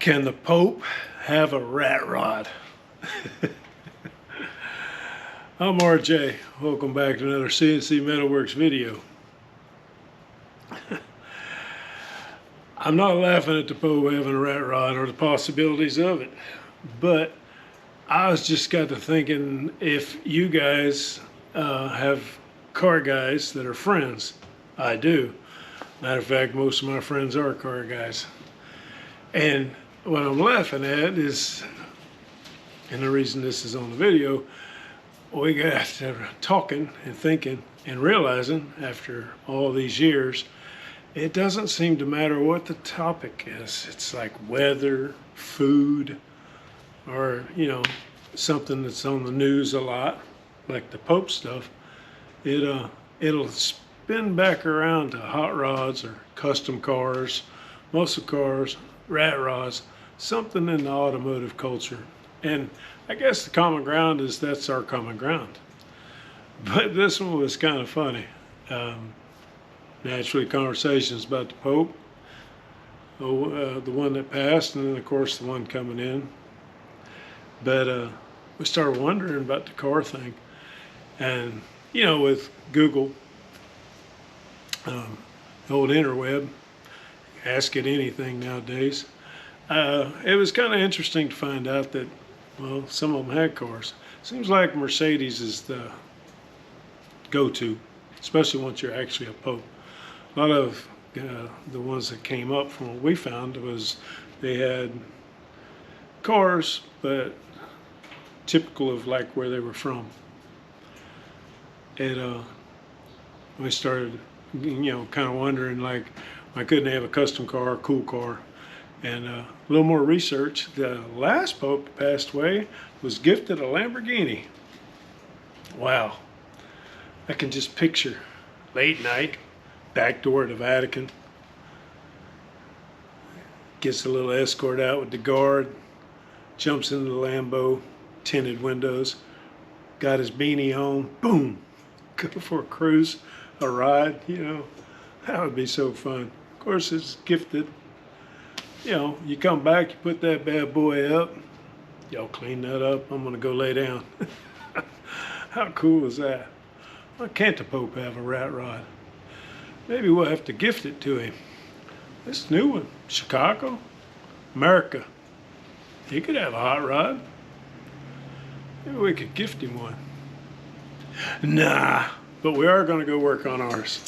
Can the Pope have a rat rod? I'm RJ. Welcome back to another CNC Metalworks video. I'm not laughing at the Pope having a rat rod or the possibilities of it, but I was just got to thinking, if you guys have car guys that are friends. I do. Matter of fact, most of my friends are car guys. And what I'm laughing at is, and the reason this is on the video, we got to talking and thinking and realizing after all these years, it doesn't seem to matter what the topic is. It's like weather, food, or, something that's on the news a lot, like the Pope stuff. It'll spin back around to hot rods or custom cars, muscle cars, rat rods, something in the automotive culture. And I guess the common ground is that's our common ground. But this one was kind of funny. Naturally, conversations about the Pope, the one that passed, and then of course the one coming in. But we started wondering about the car thing. And, with Google, the old interweb, ask it anything nowadays. It was kind of interesting to find out that, well, some of them had cars. Seems like Mercedes is the go-to, especially once you're actually a Pope. A lot of the ones that came up from what we found was they had cars, but typical of like where they were from. And we started, kind of wondering, like, why couldn't they have a custom car, a cool car? And a little more research. The last Pope that passed away was gifted a Lamborghini. Wow. I can just picture late night, back door of the Vatican. Gets a little escort out with the guard, jumps into the Lambo, tinted windows, got his beanie on, boom, go for a cruise, a ride, that would be so fun. Of course, it's gifted. You come back, you put that bad boy up, y'all clean that up, I'm gonna go lay down. How cool is that? Why can't the Pope have a rat rod? Maybe we'll have to gift it to him. This new one, Chicago, America. He could have a hot rod. Maybe we could gift him one. Nah, but we are gonna go work on ours.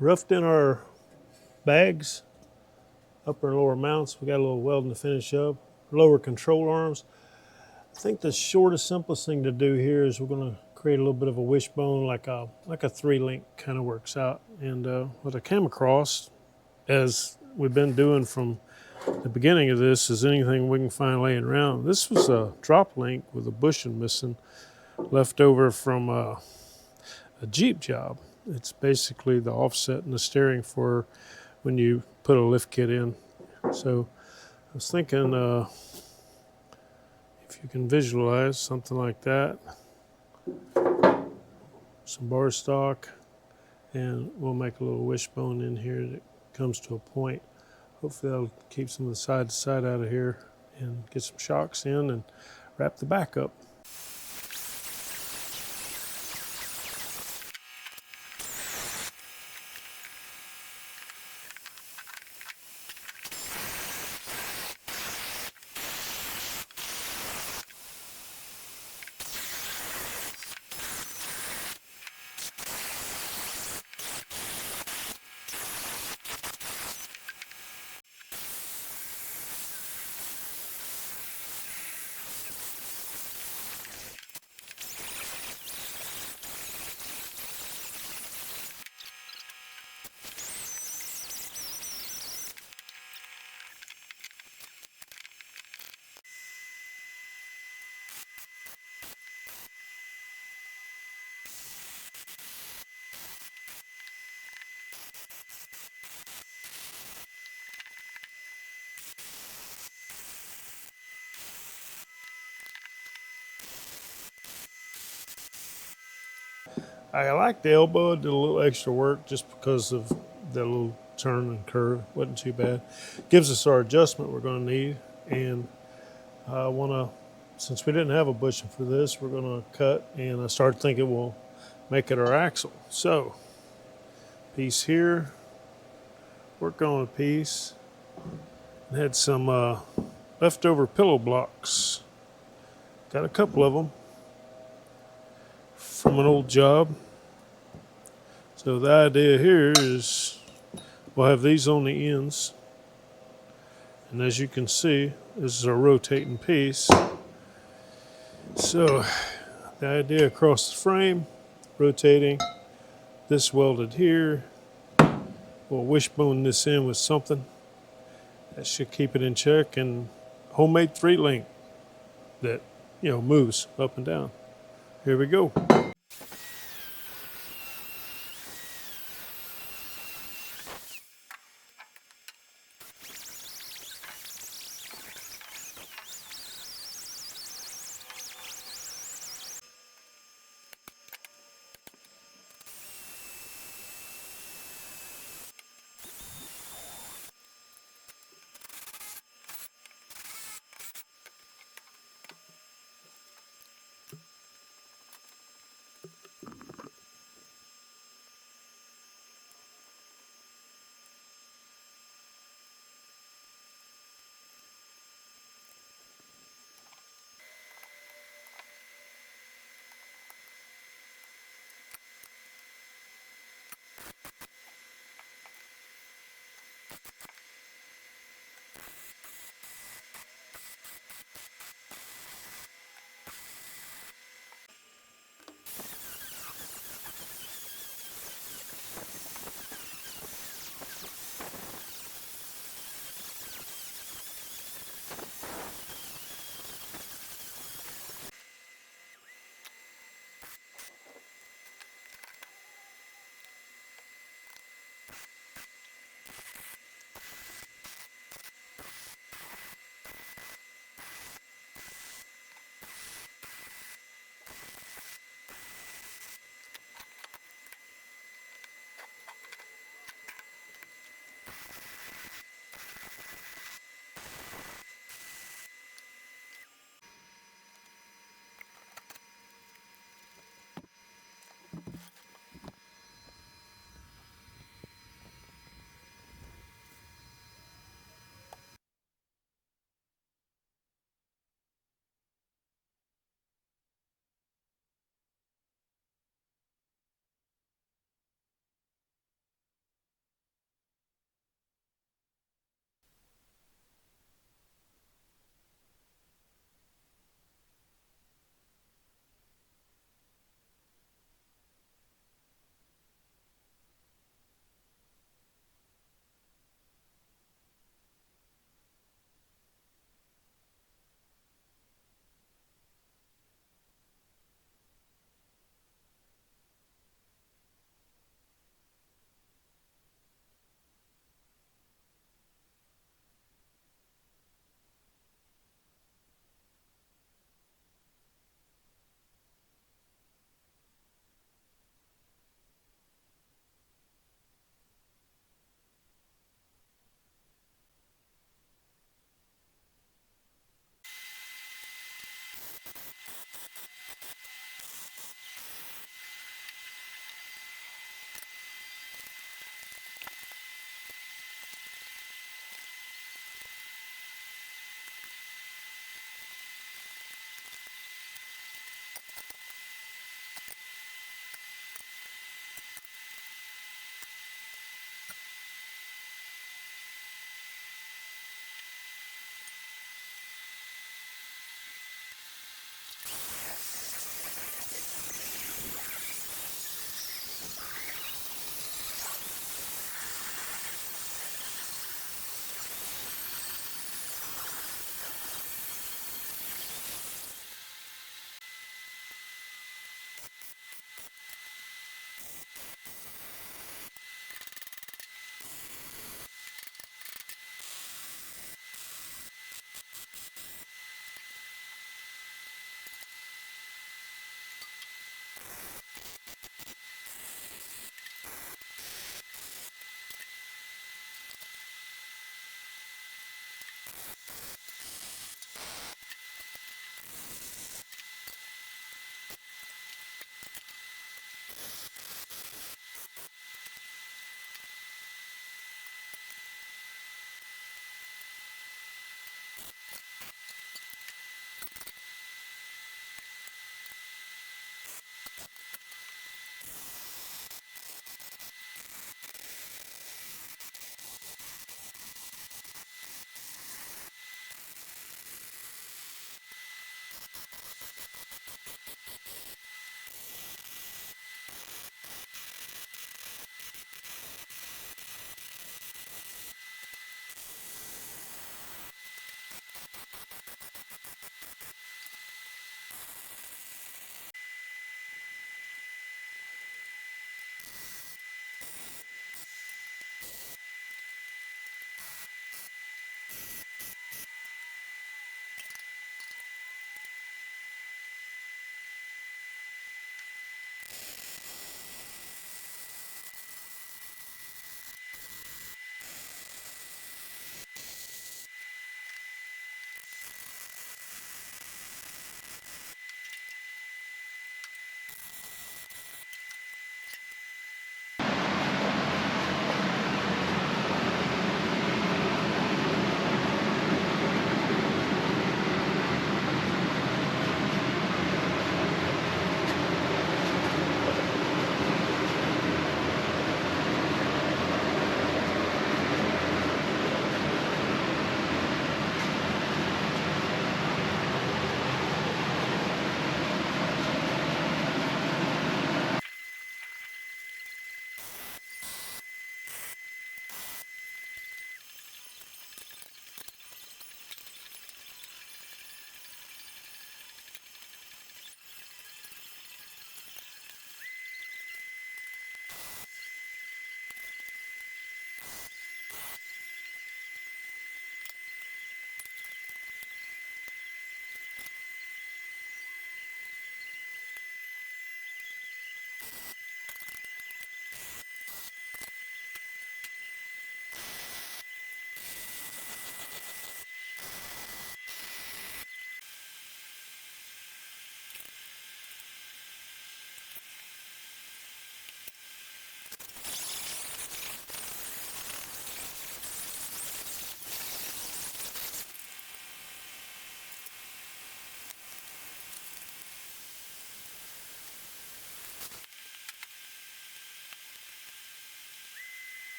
Roughed in our bags, upper and lower mounts. We got a little welding to finish up. Lower control arms. I think the shortest, simplest thing to do here is we're going to create a little bit of a wishbone, like a 3-link kind of works out. And what I came across, as we've been doing from the beginning of this, is anything we can find laying around. This was a drop link with a bushing missing, left over from a Jeep job. It's basically the offset in the steering for when you put a lift kit in. So I was thinking if you can visualize something like that, some bar stock, and we'll make a little wishbone in here that comes to a point. Hopefully that'll keep some of the side to side out of here and get some shocks in and wrap the back up. I like the elbow. It did a little extra work just because of that little turn and curve. Wasn't too bad. Gives us our adjustment we're going to need. And I want to, since we didn't have a bushing for this, we're going to cut. And I started thinking we'll make it our axle. So, piece here, work on a piece. And had some leftover pillow blocks. Got a couple of them from an old job. So the idea here is we'll have these on the ends. And as you can see, this is a rotating piece. So the idea across the frame, rotating, this welded here. We'll wishbone this in with something that should keep it in check, and homemade 3-link that, moves up and down. Here we go.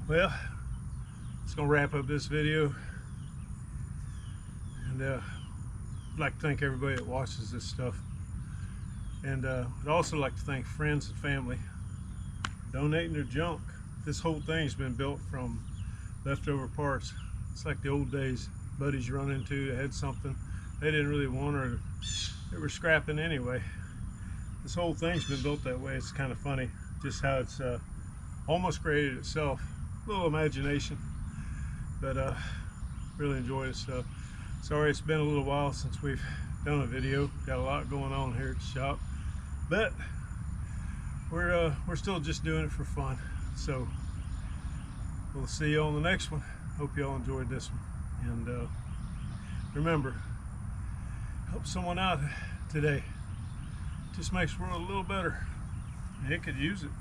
Well, it's gonna wrap up this video, and I'd like to thank everybody that watches this stuff, and I'd also like to thank friends and family for donating their junk. This whole thing's been built from leftover parts. It's like the old days, buddies you run into that had something they didn't really want, or they were scrapping anyway. This whole thing's been built that way. It's kind of funny just how it's almost created itself. A little imagination, but really enjoy this stuff. Sorry it's been a little while since we've done a video. Got a lot going on here at the shop, but we're still just doing it for fun. So we'll see you on the next one. Hope you all enjoyed this one, and remember, help someone out today. Just makes the world a little better. It could use it.